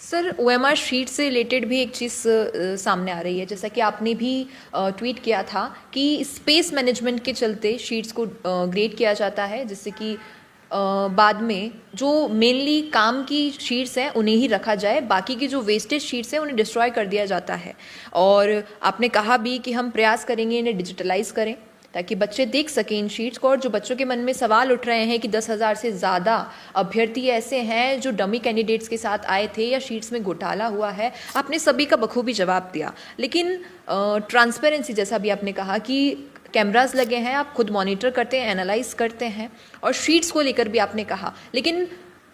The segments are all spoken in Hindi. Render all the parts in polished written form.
सर ओएमआर शीट से रिलेटेड भी एक चीज़ सामने आ रही है, जैसा कि आपने भी ट्वीट किया था कि स्पेस मैनेजमेंट के चलते शीट्स को ग्रेड किया जाता है, जिससे कि बाद में जो मेनली काम की शीट्स हैं उन्हें ही रखा जाए, बाकी की जो वेस्टेज शीट्स हैं उन्हें डिस्ट्रॉय कर दिया जाता है। और आपने कहा भी कि हम प्रयास करेंगे इन्हें डिजिटलाइज करें ताकि बच्चे देख सकें इन शीट्स को। और जो बच्चों के मन में सवाल उठ रहे हैं कि 10,000 से ज़्यादा अभ्यर्थी ऐसे हैं जो डमी कैंडिडेट्स के साथ आए थे या शीट्स में घोटाला हुआ है, आपने सभी का बखूबी जवाब दिया। लेकिन ट्रांसपेरेंसी, जैसा भी आपने कहा कि कैमरास लगे हैं, आप खुद मॉनिटर करते हैं, एनालाइज करते हैं, और शीट्स को लेकर भी आपने कहा, लेकिन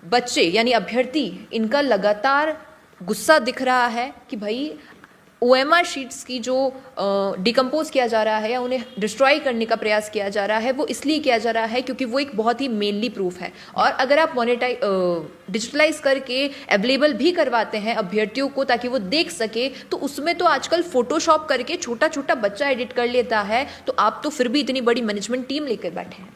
बच्चे यानी अभ्यर्थी इनका लगातार गुस्सा दिख रहा है कि भाई ओएमआर शीट्स की जो डिकम्पोज किया जा रहा है या उन्हें डिस्ट्रॉय करने का प्रयास किया जा रहा है, वो इसलिए किया जा रहा है क्योंकि वो एक बहुत ही मेनली प्रूफ है। और अगर आप डिजिटलाइज करके अवेलेबल भी करवाते हैं अभ्यर्थियों को ताकि वो देख सके, तो उसमें तो आजकल फोटोशॉप करके छोटा छोटा बच्चा एडिट कर लेता है, तो आप तो फिर भी इतनी बड़ी मैनेजमेंट टीम लेकर बैठे हैं।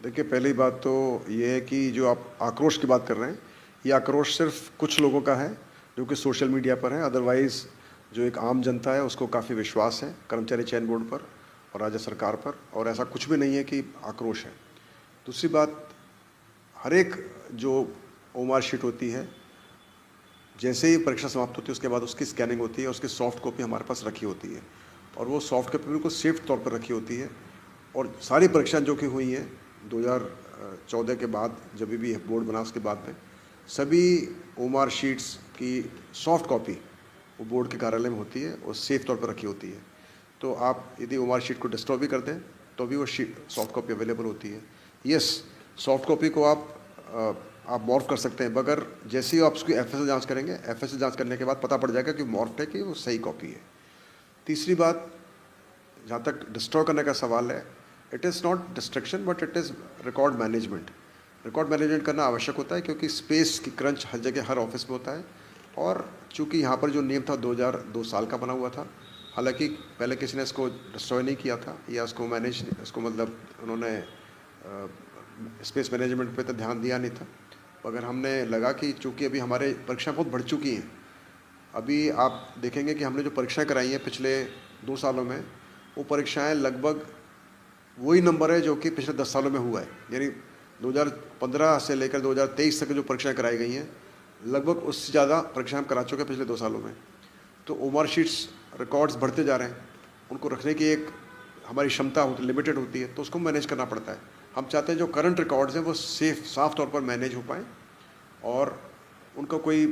देखिए, पहली बात तो ये है कि जो आप आक्रोश की बात कर रहे हैं, ये आक्रोश सिर्फ कुछ लोगों का है जो कि सोशल मीडिया पर है। अदरवाइज़ जो एक आम जनता है उसको काफ़ी विश्वास है कर्मचारी चयन बोर्ड पर और राज्य सरकार पर, और ऐसा कुछ भी नहीं है कि आक्रोश है। दूसरी बात, हर एक जो ओएमआर शीट होती है, जैसे ही परीक्षा समाप्त होती है उसके बाद उसकी स्कैनिंग होती है, उसकी सॉफ्ट कॉपी हमारे पास रखी होती है, और वो सॉफ्ट कॉपी बिल्कुल सेफ तौर पर रखी होती है। और सारी परीक्षाएं जो कि हुई हैं 2014 के बाद, जब भी बोर्ड बना उसके बाद में, सभी ओएमआर शीट्स की सॉफ्ट कॉपी वो बोर्ड के कार्यालय में होती है और सेफ तौर पर रखी होती है। तो आप यदि ओएमआर शीट को डिस्ट्रॉय भी कर दें तो भी वो सॉफ्ट कॉपी अवेलेबल होती है। यस, सॉफ्ट कॉपी को आप मॉर्फ कर सकते हैं, मगर जैसे ही आप उसकी एफएसएल जांच करेंगे, एफएसएल जांच करने के बाद पता पड़ जाएगा कि मॉर्फ है कि वो सही कॉपी है। तीसरी बात, जहाँ तक डिस्ट्रॉय करने का सवाल है, it is not destruction but it is record management. Record management करना आवश्यक होता है क्योंकि स्पेस की क्रंच हर जगह, हर ऑफिस में होता है। और चूँकि यहाँ पर जो नियम था 2002 साल का बना हुआ था, हालांकि पहले किसी ने इसको डिस्ट्रॉय नहीं किया था या इसको मतलब उन्होंने स्पेस मैनेजमेंट पे तो ध्यान दिया नहीं था, मगर हमने लगा कि चूँकि अभी हमारे परीक्षाएं बहुत बढ़ चुकी हैं, अभी आप देखेंगे कि हमने जो परीक्षाएं कराई हैं पिछले 2 सालों में, वो परीक्षाएं लगभग वही नंबर है जो कि पिछले 10 सालों में हुआ है। यानी 2015 से लेकर 2023 तक जो परीक्षाएं कराई गई हैं, लगभग उससे ज़्यादा परीक्षाएं हम करा चुके हैं पिछले 2 सालों में। तो ओएमआर शीट्स रिकॉर्ड्स बढ़ते जा रहे हैं, उनको रखने की एक हमारी क्षमता लिमिटेड होती है, तो उसको मैनेज करना पड़ता है। हम चाहते हैं जो करंट रिकॉर्ड्स हैं वो साफ तौर पर मैनेज हो पाएँ और उनका कोई